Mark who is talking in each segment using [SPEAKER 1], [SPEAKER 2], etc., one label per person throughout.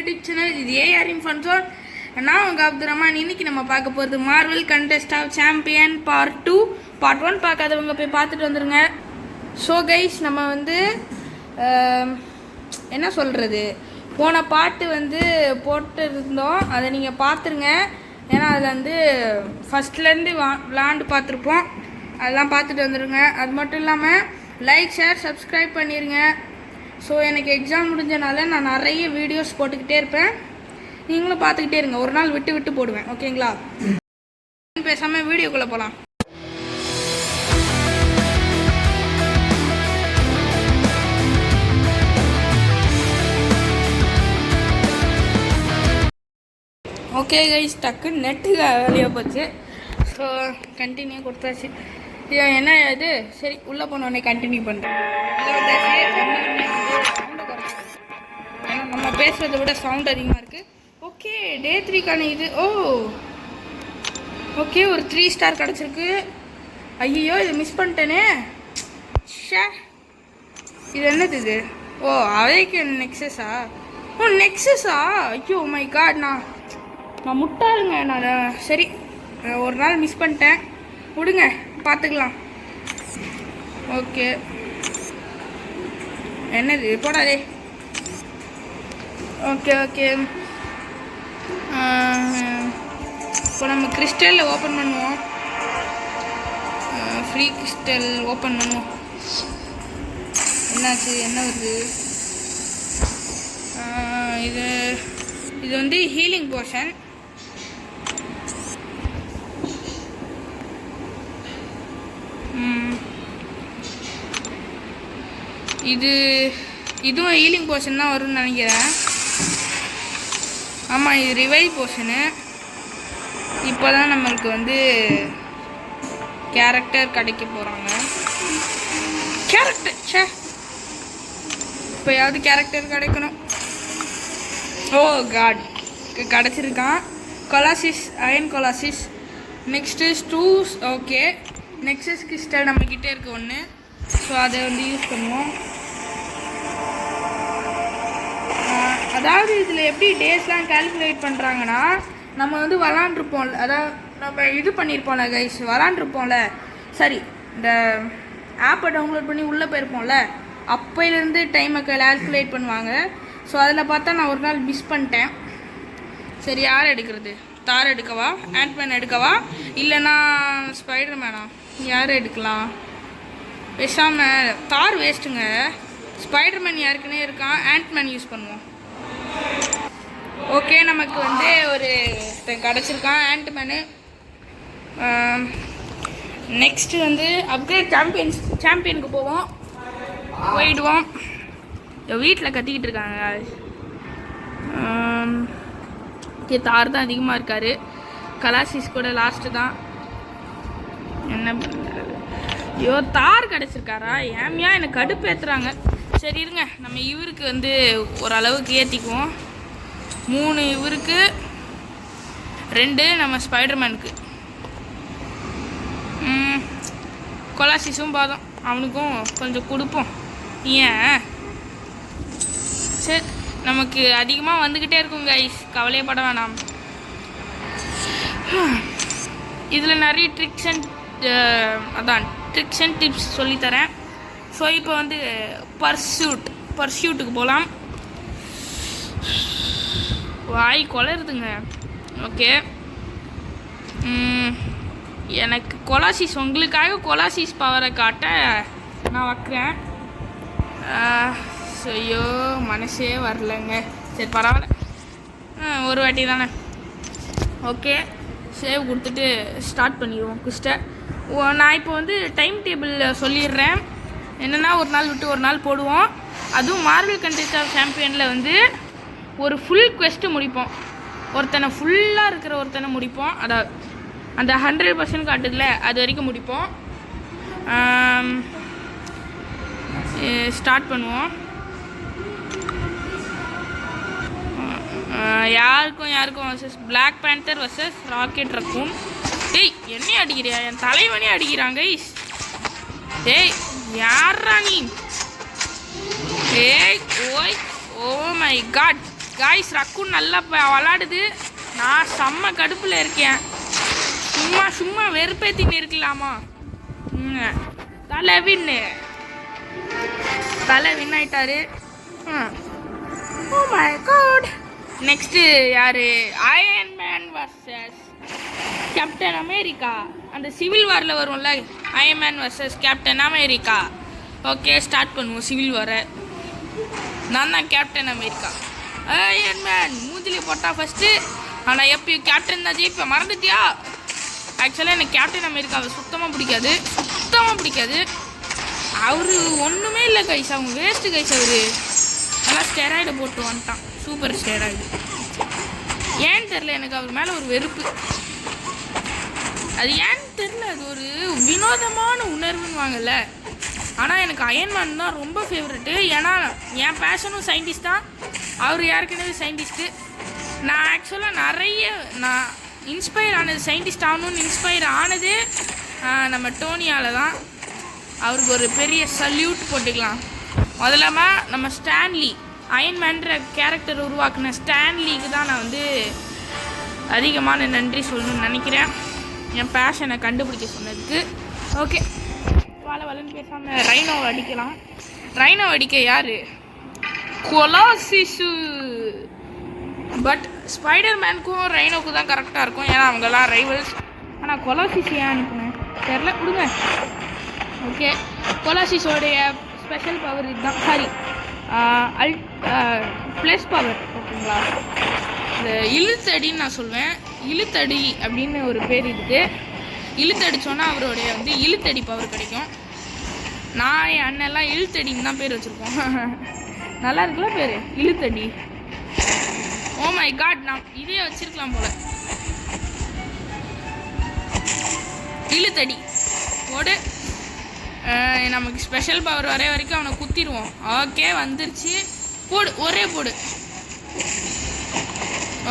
[SPEAKER 1] YouTube channel. இது ஏஆரின் fun zone. நான் உங்கள் அப்துல் ரஹ்மான். இன்னைக்கு நம்ம பார்க்க போகிறது Marvel contest of champion part 2. Part 1 பார்க்காதவங்க போய் பார்த்துட்டு வந்துடுங்க. ஸோ கைஸ், நம்ம வந்து என்ன சொல்கிறது, போன பாட்டு வந்து போட்டு இருந்தோம், அதை நீங்கள் பார்த்துருங்க. ஏன்னா அதில் வந்து ஃபஸ்ட்லேருந்து விளாண்டு பார்த்துருப்போம், அதெல்லாம் பார்த்துட்டு வந்துடுங்க. அது மட்டும் இல்லாமல் லைக் ஷேர் சப்ஸ்கிரைப் பண்ணிடுங்க. ஸோ எனக்கு எக்ஸாம் முடிஞ்சனால நான் நிறைய வீடியோஸ் போட்டுக்கிட்டே இருப்பேன், நீங்களும் பார்த்துக்கிட்டே இருங்க. ஒரு நாள் விட்டு விட்டு போடுவேன், ஓகேங்களா? பேசாமல் வீடியோக்குள்ளே போகலாம். ஓகே கைஸ், டக்குன்னு நெட்டுக்கு வேலையாக போச்சு. ஸோ கண்டினியூ கொடுத்தாச்சு. என்ன இது, சரி உள்ளே போனோடனே கண்டினியூ பண்ணுறேன். உள்ளே வந்தாச்சு. சவுண்டை குறைச்சி, ஏன்னா நம்ம பேசுகிறத விட சவுண்ட் அதிகமாக இருக்குது. ஓகே, டே 3க்கான இது. ஓகே, ஒரு 3 ஸ்டார் கிடச்சிருக்கு. ஐயோ, இது மிஸ் பண்ணிட்டேனே. ஷே, இது என்னது இது? அவைக்கு நெக்ஸஸா? நெக்ஸஸா? ஐயோ மை காட், நான் முட்டாளுங்க. நான் சரி, ஒரு நாள் மிஸ் பண்ணிட்டேன், விடுங்க, பார்த்துக்கலாம். ஓகே, என்னது போடாதே. ஓகே ஓகே, இப்போ நம்ம கிறிஸ்டல் ஓப்பன் பண்ணுவோம். ஃப்ரீ கிறிஸ்டல் ஓப்பன் பண்ணுவோம். என்னாச்சு, என்ன வருது? இது வந்து ஹீலிங் போர்ஷன். இதுவும் ஹீலிங் போர்ஷன் தான் வரும்னு நினைக்கிறேன். ஆமாம், இது ரிவைவ் போர்ஷனு. இப்போ தான் நம்மளுக்கு வந்து கேரக்டர் கிடைக்க போகிறாங்க. கேரக்டர் இப்போயாவது கேரக்டர் கிடைக்கணும். காட், கிடச்சிருக்கான். Colossus, iron Colossus. நெக்ஸ்ட்டு ஸ்டூஸ். ஓகே, நெக்ஸஸ் கிறிஸ்டல் நம்மக்கிட்டே இருக்க ஒன்று. ஸோ அதை வந்து யூஸ் பண்ணுவோம். அதாவது இதில் எப்படி டேஸ்லாம் கால்குலேட் பண்ணுறாங்கன்னா, நம்ம வந்து விளாண்டுருப்போம்ல, அதாவது நம்ம இது பண்ணியிருப்போம்ல கைஸ், விளாண்டுருப்போம்ல. சரி, இந்த ஆப்பை டவுன்லோட் பண்ணி உள்ளே போயிருப்போம்ல, அப்போலேருந்து டைமை கால்குலேட் பண்ணுவாங்க. ஸோ அதில் பார்த்தா நான் ஒரு நாள் மிஸ் பண்ணிட்டேன். சரி, யார் எடுக்கிறது? தார் எடுக்கவா, ஆண்ட்மேன் எடுக்கவா, இல்லைன்னா ஸ்பைடர் மேனா? யார் எடுக்கலாம்? பேசாமல் தார் வேஸ்ட்டுங்க. ஸ்பைடர்மேன் யாருக்குன்னே இருக்கான், ஆண்ட்மேன் யூஸ் பண்ணுவோம். ஓகே, நமக்கு வந்து ஒரு கிடச்சிருக்கான் ஆண்ட்மேனு. நெக்ஸ்ட்டு வந்து அப்கிரேட் சாம்பியனுக்கு போயிடுவோம். வீட்டில் கத்திக்கிட்டு இருக்காங்க. ஓகே, தார் தான் அதிகமாக இருக்கார். கலாசிஸ் கூட லாஸ்ட்டு தான். என்ன பண்ணுறது? ஐயோ, தார் கிடச்சிருக்காரா? ஏமையா எனக்கு கடுப்பு ஏற்றுறாங்க. சரி இருங்க, நம்ம இவருக்கு வந்து ஓரளவுக்கு ஏற்றிக்குவோம். 3 இவருக்கு, 2 நம்ம ஸ்பைடர்மேனுக்கு. கொலாசிஸும் பாதம், அவனுக்கும் கொஞ்சம் கொடுப்போம். ஏன்? சரி, நமக்கு அதிகமாக வந்துக்கிட்டே இருக்கும் கைஸ், கவலையப்பட வேணாம். இதில் நிறைய ட்ரிக்ஸ் அண்ட் டிப்ஸ் சொல்லித்தரேன். ஸோ இப்போ வந்து பர்சியூட்டுக்கு போகலாம். வாய் கொலருதுங்க. ஓகே, எனக்கு கொலாசிஸ், உங்களுக்காக கொலாசிஸ் பவரை காட்ட நான் வைக்கிறேன். ஐயோ, மனசே வரலைங்க. சரி பரவாயில்ல, ஒரு வாட்டி தானே. ஓகே, சேவ் கொடுத்துட்டு ஸ்டார்ட் பண்ணிடுவோம் குஸ்ட்டை. நான் இப்போ வந்து டைம் டேபிள் சொல்லிடுறேன். என்னென்னா, ஒரு நாள் விட்டு ஒரு நாள் போடுவோம். அதுவும் மார்வல் கண்டெஸ்ட் ஆஃப் சாம்பியனில் வந்து ஒரு ஃபுல் குவெஸ்ட்டு முடிப்போம். ஃபுல்லாக இருக்கிற ஒருத்தனை முடிப்போம். அதாவது அந்த 100% காட்டுதில்ல, அது வரைக்கும் முடிப்போம். ஸ்டார்ட் பண்ணுவோம். யாருக்கும் versus Black Panther versus Rocket Raccoon. டேய், என்னையே அடிக்கிறியா? என் தலைவனே அடிக்கிறாங்க. டேய், யாரா நீ? ஏய், ஓய், ஓ மை காட், காய்ஸ் ரக்குன் நல்லா விளாடுது. நான் செம்ம கடுப்பில் இருக்கேன். சும்மா சும்மா வெறுப்பேத்தின்னு இருக்கலாமா? தலை வின் ஆயிட்டாரு. Oh my god. நெக்ஸ்ட்டு யார்? Iron Man versus Captain America. அந்த சிவில் வாரில் வரும்ல, Iron Man versus Captain America. Okay start பண்ணுவோம் சிவில் வாரை. நான் தான் கேப்டன் அமெரிக்கா. அயன் மேன் மூஞ்சிலே போட்டா ஃபஸ்ட்டு. ஆனால் எப்பயும் கேப்டன் தான் ஜெயிப்பேன், மறந்துட்டியா? ஆக்சுவலாக எனக்கு கேப்டன் அமெரிக்காவை சுத்தமாக பிடிக்காது. அவரு ஒன்றுமே இல்லை கைஸ், அவங்க வேஸ்ட்டு கைஸ். அவரு நல்லா ஸ்டெராய்டை போட்டு வந்துட்டான், சூப்பர் ஸ்டெராய்டு. ஏன்னு தெரில, எனக்கு அவர் மேலே ஒரு வெறுப்பு. அது ஏன்னு தெரில, அது ஒரு வினோதமான உணர்வுன்னு வாங்கல. ஆனால் எனக்கு அயன்மேன் தான் ரொம்ப ஃபேவரெட்டு. ஏன்னா என் பேஷனும் சயின்டிஸ்ட் தான், அவர் ஏற்கனவே சயின்டிஸ்ட்டு. நான் ஆக்சுவலாக நான் இன்ஸ்பயர் ஆனது, சயின்டிஸ்ட் ஆகணும்னு இன்ஸ்பயர் ஆனதே நம்ம டோனியால் தான். அவருக்கு ஒரு பெரிய சல்யூட் போட்டுக்கலாம். முதலாம நம்ம ஸ்டான்லி, அயன்மேன்ற கேரக்டர் உருவாக்குன ஸ்டான்லிக்கு தான் நான் வந்து அதிகமான நன்றி சொல்லணும்னு நினைக்கிறேன், என் பேஷனை கண்டுபிடிக்க சொன்னதுக்கு. ஓகே, வளன்னு பேசாமல் ரைனோவை அடிக்கலாம். ரைனோ அடிக்க யார்? கொலாசிஸு. பட் ஸ்பைடர்மேனுக்கும் ரைனோவுக்கு தான் கரெக்டாக இருக்கும், ஏன்னா அவங்கெல்லாம் ரைவல்ஸ். ஆனால் கொலாசிஸ் ஏன் அனுப்புனேன் தெரில, கொடுங்க. ஓகே, கொலாசிஸோடைய ஸ்பெஷல் பவர் இதுதான், சாரி ப்ளஸ் பவர். ஓகேங்களா, இந்த இழுத்தடின்னு நான் சொல்வேன். இழுத்தடி அப்படின்னு ஒரு பேர் இருக்குது. இழுத்தடிச்சோன்னா அவருடைய வந்து இழுத்தடி பவர் கிடைக்கும். நான் என் அண்ணெல்லாம் இழுத்தடின்னு தான் பேர் வச்சுருக்கோம். நல்லா இருக்குல்ல பேர், இழுத்தடி. ஓ மை காட், நான் இதே வச்சிருக்கலாம் போல. இழுத்தடி போடு. நமக்கு ஸ்பெஷல் பவர் வர வரைக்கும் அவனை குத்திடுவோம். ஓகே, வந்துருச்சு. போடு, ஒரே போடு.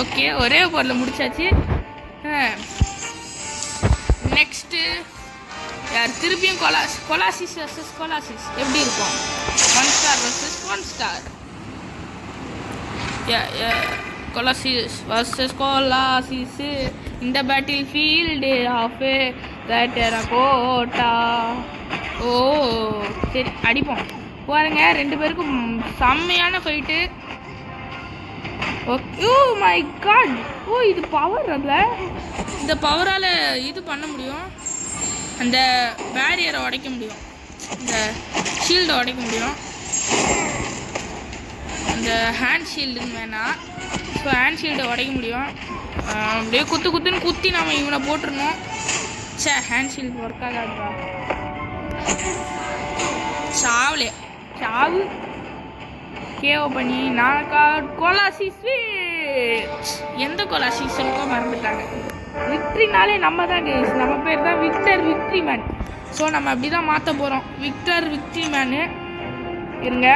[SPEAKER 1] ஓகே, ஒரே போடில் முடிச்சாச்சு. நெக்ஸ்ட்டு யார்? திருப்பியும் கொலாசிஸ் வர்சஸ் கொலாசிஸ். எப்படி இருக்கும்? 1 star versus 1 star. Colossus versus Colossus இந்த battle field of the terracotta. ஓ சரி, அடிப்போம் பாருங்க. 2 பேருக்கும் செம்மையான ஃபைட்டு. Oh my god. ஓ, இது பவர். அதில் இந்த பவரால் இது பண்ண முடியும், அந்த பேரியரை உடைக்க முடியும், இந்த ஷீல்டை உடைக்க முடியும். அந்த ஹேண்ட் ஷீல்டுன்னு வேணாம், ஸோ ஹேண்ட் ஷீல்டை உடைக்க முடியும். அப்படியே குத்துன்னு குத்தி நம்ம இவனை போட்டுருணும். சே, ஹேண்ட் ஷீல்டு ஒர்க் ஆகாதுடா. சாவு கேவ பண்ணி நாக்கா. கொலாசிஸ் எந்த கொலாசிஸ் இருக்கும் மறந்துட்டாங்க. விக்ட்ரினாலே நம்ம தான் கேஸ், நம்ம பேர் தான் விக்ட்ரி மேன். ஸோ நம்ம அப்படி தான் மாற்ற போகிறோம், விக்ட்ரி மேனு. இருங்க,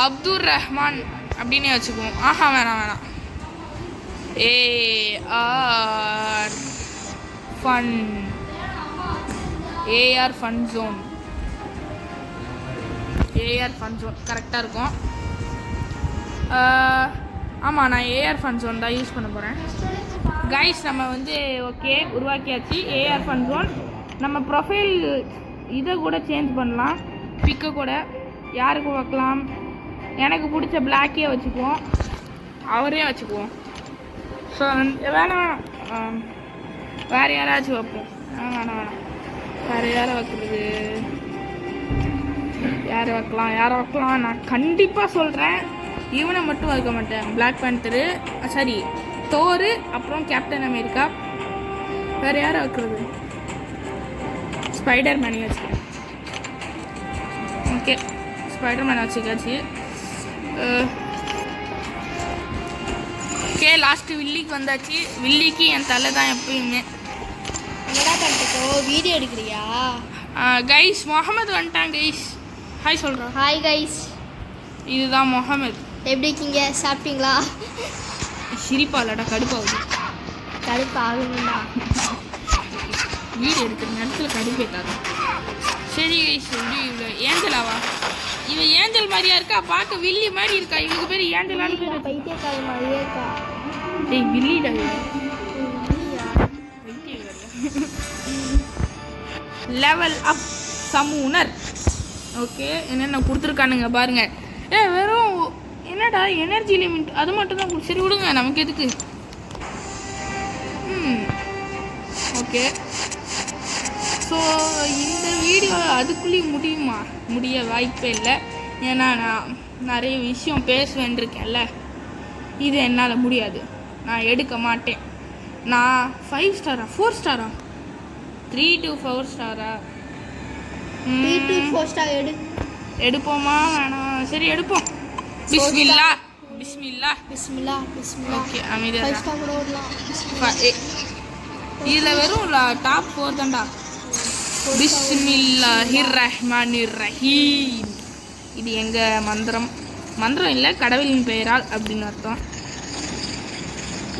[SPEAKER 1] அப்துல் ரஹ்மான் அப்படின்னே வச்சுக்குவோம். வேணாம். AR ஃபன் ஜோன் கரெக்டாக இருக்கும். ஆமாம், நான் AR ஃபன் ஜோன் தான் யூஸ் பண்ண போகிறேன். கைஸ், நம்ம வந்து ஓகே உருவாக்கியாச்சு AR ஃபன் ஜோன். நம்ம ப்ரொஃபைல் இதை கூட சேஞ்ச் பண்ணலாம், பிக்கை கூட. யாருக்கு வைக்கலாம்? எனக்கு பிடிச்ச பிளாக்கே வச்சுக்குவோம், அவரே வச்சுக்குவோம். ஸோ வேணாம், வேறு யாராச்சும் வைப்போம். வேணாம், வேறு யாரை வைக்கிறது? யாரை வைக்கலாம்? நான் கண்டிப்பாக சொல்கிறேன், இவனை மட்டும் வைக்க மாட்டேன். பிளாக் பேந்தரு, சாரி தோரு, அப்புறம் கேப்டன் அமெரிக்கா. வேறு யாரை வைக்கிறது? ஸ்பைடர்மேனை வச்சுக்கேன். ஓகே, ஸ்பைடர்மேன் வச்சுக்காச்சு. ஓகே, லாஸ்ட்டு வில்லிக்கு வந்தாச்சு. வில்லிக்கு என் தலை தான் எப்பயுமே.
[SPEAKER 2] என்னடா பண்ணிட்டோ, வீடியோ எடுக்கிறியா?
[SPEAKER 1] கைஸ், முகமது வந்துட்டான். கைஸ் ஹாய் சொல்கிறோம்.
[SPEAKER 2] ஹாய் கைஸ்,
[SPEAKER 1] இதுதான் முகமது.
[SPEAKER 2] எப்படி இருக்கீங்க? சாப்பிட்டீங்களா?
[SPEAKER 1] சிரிப்பாலடா, கடுப்பாகுது.
[SPEAKER 2] கடுப்பாகுங்களா?
[SPEAKER 1] வீடியோ எடுக்கிற நேரத்தில் கடுப்பேத்தாது. சரி கைஸ், எப்படி இவ்வளோ ஏஞ்சலாவா? இவ ஏஞ்சல் மாதிரியா இருக்கா, பார்க்க வில்லி மாதிரி இருக்கா. இவளுக்கு பேர் ஏஞ்சலான்னு பேர்.
[SPEAKER 2] பைத்தியக்கார மாதிரியே இருக்கா.
[SPEAKER 1] டேய் வில்லிடா. Level up சமூனர். ஓகே, என்னென்ன கொடுத்துருக்கானுங்க பாருங்க. வெறும் என்னடா எனர்ஜி லிமிட் அது மட்டும் தான். சரி விடுங்க, நமக்கு எதுக்கு. ஓகே, ஸோ இந்த வீடியோ அதுக்குள்ளேயும் முடிய வாய்ப்பே இல்லை. ஏன்னா நான் நிறைய விஷயம் பேசுவேன்ருக்கேன்ல, இது என்னால் முடியாது, நான் எடுக்க மாட்டேன். நான் 5 ஸ்டாரா 4 ஸ்டாரா 3 to 4 ஸ்டாரா
[SPEAKER 2] 3 to 4 ஸ்டார்
[SPEAKER 1] எடுப்போமா வேணாம்? சரி எடுப்போம். பிஸ்மில்லா பிஸ்மில்லா
[SPEAKER 2] பிஸ்மில்லா பிஸ்மில்லா.
[SPEAKER 1] ஓகே, அமைதியா
[SPEAKER 2] 5 ஸ்டார் கூட ஓடலாம்.
[SPEAKER 1] இதில் வெறும் டாப் 4 தான்டா. பிஸ்மில்லாஹிர் ரஹ்மானிர் ரஹீம். இது எங்கள் மந்திரம் இல்லை, கடவுளின் பெயரால் அப்படின்னு அர்த்தம்.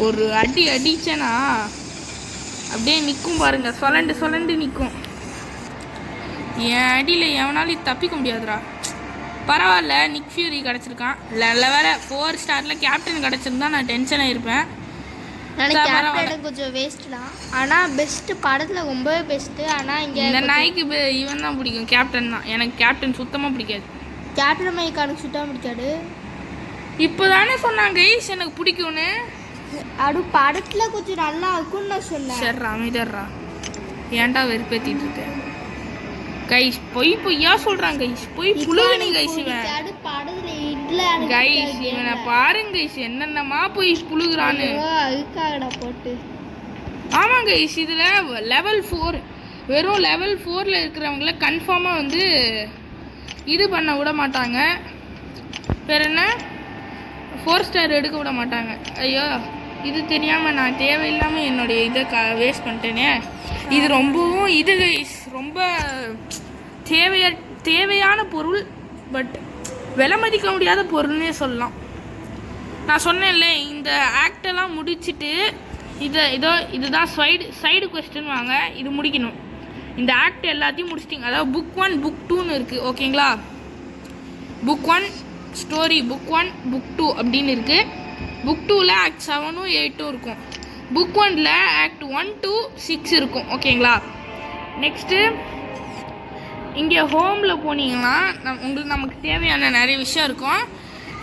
[SPEAKER 1] ஒரு அடி அடிச்சேன்னா அப்படியே நிற்கும் பாருங்க, சொலண்டு நிற்கும். என் அடியில் எவனாலும் தப்பிக்க முடியாதுடா. பரவாயில்ல, நிக் ஃபியூரி கிடச்சிருக்கான். வேற 4 ஸ்டாரில் கேப்டன் கிடச்சிருந்தா நான் டென்ஷன் ஆகிருப்பேன்.
[SPEAKER 2] கொஞ்சம் வேஸ்ட் தான், ஆனால் பெஸ்ட் படத்தில் ரொம்பவே பெஸ்ட்டு. ஆனால் இங்கே
[SPEAKER 1] இந்த நாய்க்கு இவன் தான் பிடிக்கும், கேப்டன் தான். எனக்கு கேப்டன் சுத்தமாக பிடிக்காது.
[SPEAKER 2] கேப்டன் அமெரிக்கானுக்கு சுத்தமாக பிடிக்காது.
[SPEAKER 1] இப்போ தானே சொன்னாங்க எனக்கு பிடிக்கும்னு.
[SPEAKER 2] அது படத்தில் கொஞ்சம் நல்லா இருக்கும்னு நான் சொன்னேன்.
[SPEAKER 1] சரிடா, அமைதியாடுறா. ஏன்டா வெறுப்பேற்றிட்டு இருக்கேன் கைஸ்? பொய்யா சொல்கிறான் கைஸ், போய் புழுகணும் கைஸ். இவன் கைஸ் இவனை பாருங்க கைஸ், என்னென்னமா போய் புழுகுறான்னு.
[SPEAKER 2] போட்டு
[SPEAKER 1] ஆமாம் கைஸ், இதில் லெவல் 4 வெறும் லெவல் 4ல் இருக்கிறவங்கள கன்ஃபார்மாக வந்து இது பண்ண விட மாட்டாங்க. வேறு என்ன, 4 ஸ்டார் எடுக்க விட மாட்டாங்க. ஐயோ, இது தெரியாமல் நான் தேவையில்லாமல் என்னுடைய இதை வேஸ்ட் பண்ணிட்டேனே. இது ரொம்பவும் இது கைஸ், ரொம்ப தேவையான பொருள், பட் விலை மதிக்க முடியாத பொருள்னே சொல்லலாம். நான் சொன்னேன்ல, இந்த ஆக்டெல்லாம் முடிச்சுட்டு இதுதான் சைடு கொஸ்டின் வாங்க, இது முடிக்கணும். இந்த ஆக்ட் எல்லாத்தையும் முடிச்சிட்டிங்க. அதாவது புக் 1 புக் 2ன்னு இருக்குது, ஓகேங்களா? புக் 1 ஸ்டோரி, புக் 1 புக் 2 அப்படின்னு இருக்குது. புக் 2ல் ஆக்ட் 7ம் 8ம் இருக்கும். புக் 1ல் ஆக்ட் 1 to 6 இருக்கும், ஓகேங்களா? நெக்ஸ்ட்டு இங்கே ஹோமில் போனீங்கன்னா நமக்கு தேவையான நிறைய விஷயம் இருக்கும்.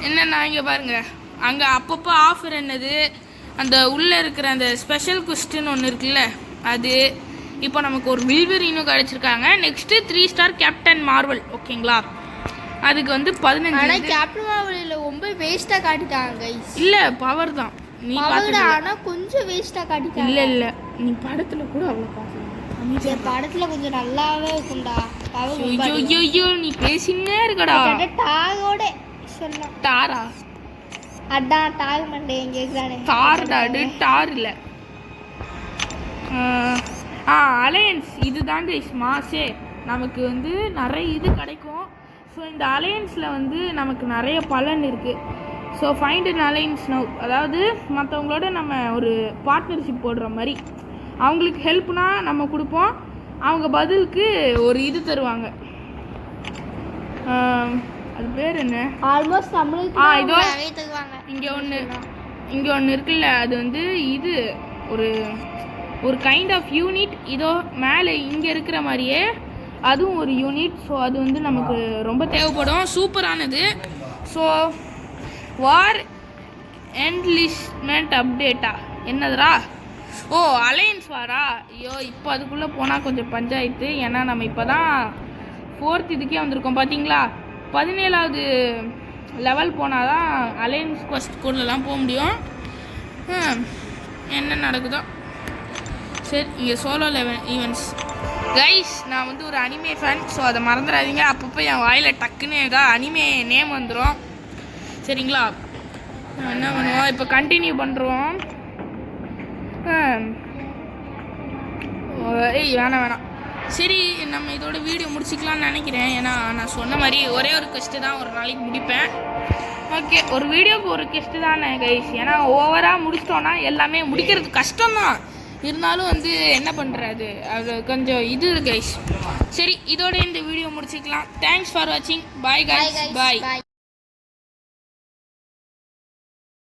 [SPEAKER 1] என்னென்னா இங்கே பாருங்கள், அங்கே அப்பப்போ ஆஃபர் என்னது, அந்த உள்ளே இருக்கிற அந்த ஸ்பெஷல் கொஸ்டின் ஒன்று இருக்குல்ல, அது இப்போ நமக்கு ஒரு வில்வரினும் கிடச்சிருக்காங்க. நெக்ஸ்ட்டு 3 ஸ்டார் கேப்டன் மார்வல், ஓகேங்களா? அதுக்கு வந்து 15.
[SPEAKER 2] கேப்டன் மார்வல் ரொம்ப வேஸ்ட்டாக காட்டிட்டாங்க.
[SPEAKER 1] இல்லை, பவர் தான். நீ
[SPEAKER 2] ஆனால் கொஞ்சம் வேஸ்ட்டாக காட்டிட்டாங்க.
[SPEAKER 1] இல்லை நீ படத்தில் கூட அவ்வளோ பார்க்கலாம்.
[SPEAKER 2] படத்தில் கொஞ்சம் நல்லாவே இருக்கும்டா.
[SPEAKER 1] ஐயோ நீ பேசினே இருக்கடா.
[SPEAKER 2] டாகோட சொன்னா
[SPEAKER 1] டாரா?
[SPEAKER 2] அதான் டாக் மண்டே எங்க இருக்கிறானே.
[SPEAKER 1] டார்டா, டார் இல்லை. அலையன்ஸ் இதுதான் கைஸ் மாசே. நமக்கு வந்து நிறைய இது கிடைக்கும். ஸோ இந்த அலையன்ஸில் வந்து நமக்கு நிறைய பலன் இருக்குது. So find an alliance now. அதாவது மற்றவங்களோட நம்ம ஒரு பார்ட்னர்ஷிப் போடுற மாதிரி, அவங்களுக்கு ஹெல்ப்னா நம்ம கொடுப்போம், அவங்க பதிலுக்கு ஒரு இது தருவாங்க. அது பேர் என்ன?
[SPEAKER 2] ஆல்மோஸ்ட் நம்மளுக்கு
[SPEAKER 1] இதோ இங்கே ஒன்று இருக்குல்ல, அது வந்து இது ஒரு கைண்ட் ஆஃப் யூனிட். இதோ மேலே இங்கே இருக்கிற மாதிரியே அதுவும் ஒரு யூனிட். ஸோ அது வந்து நமக்கு ரொம்ப தேவைப்படும், சூப்பரானது. ஸோ வார் என்லிஸ்ட்மெண்ட் அப்டேட்டா என்னதுரா? ஓ, அலையன்ஸ் வாரா? ஐயோ, இப்போ அதுக்குள்ளே போனால் கொஞ்சம் பஞ்சாயத்து. ஏன்னா நம்ம இப்போ தான் 4th இதுக்கே வந்திருக்கோம் பார்த்தீங்களா? 17வது லெவல் போனால் தான் அலையன்ஸ் கொஸ்ட் கூடலாம் போக முடியும். என்ன நடக்குதோ சரி. இங்கே சோலோ ஈவெண்ட்ஸ் கைஸ், நான் வந்து ஒரு அனிமே ஃபேன். ஸோ அதை மறந்துடாதீங்க. அப்பப்போ என் வாயில் டக்குன்னு ஏதாவது அனிமே நேம் வந்துடும், சரிங்களா? என்ன பண்ணுவோம், இப்போ கண்டினியூ பண்ணுறோம். வேணாம் சரி, நம்ம இதோட வீடியோ முடிச்சிக்கலாம்னு நினைக்கிறேன். ஏன்னா நான் சொன்ன மாதிரி ஒரே ஒரு கொஸ்ட்டு தான் ஒரு நாளைக்கு முடிப்பேன். ஓகே, ஒரு வீடியோக்கு ஒரு கொஸ்ட்டு தானே கைஸ். ஏன்னா ஓவராக முடிச்சிட்டோன்னா எல்லாமே முடிக்கிறது கஷ்டம்தான். இருந்தாலும் வந்து என்ன பண்ணுறது, அது கொஞ்சம் இது கைஸ். சரி, இதோட இந்த வீடியோ முடிச்சுக்கலாம். தேங்க்ஸ் ஃபார் வாட்சிங். Bye guys. பாய்.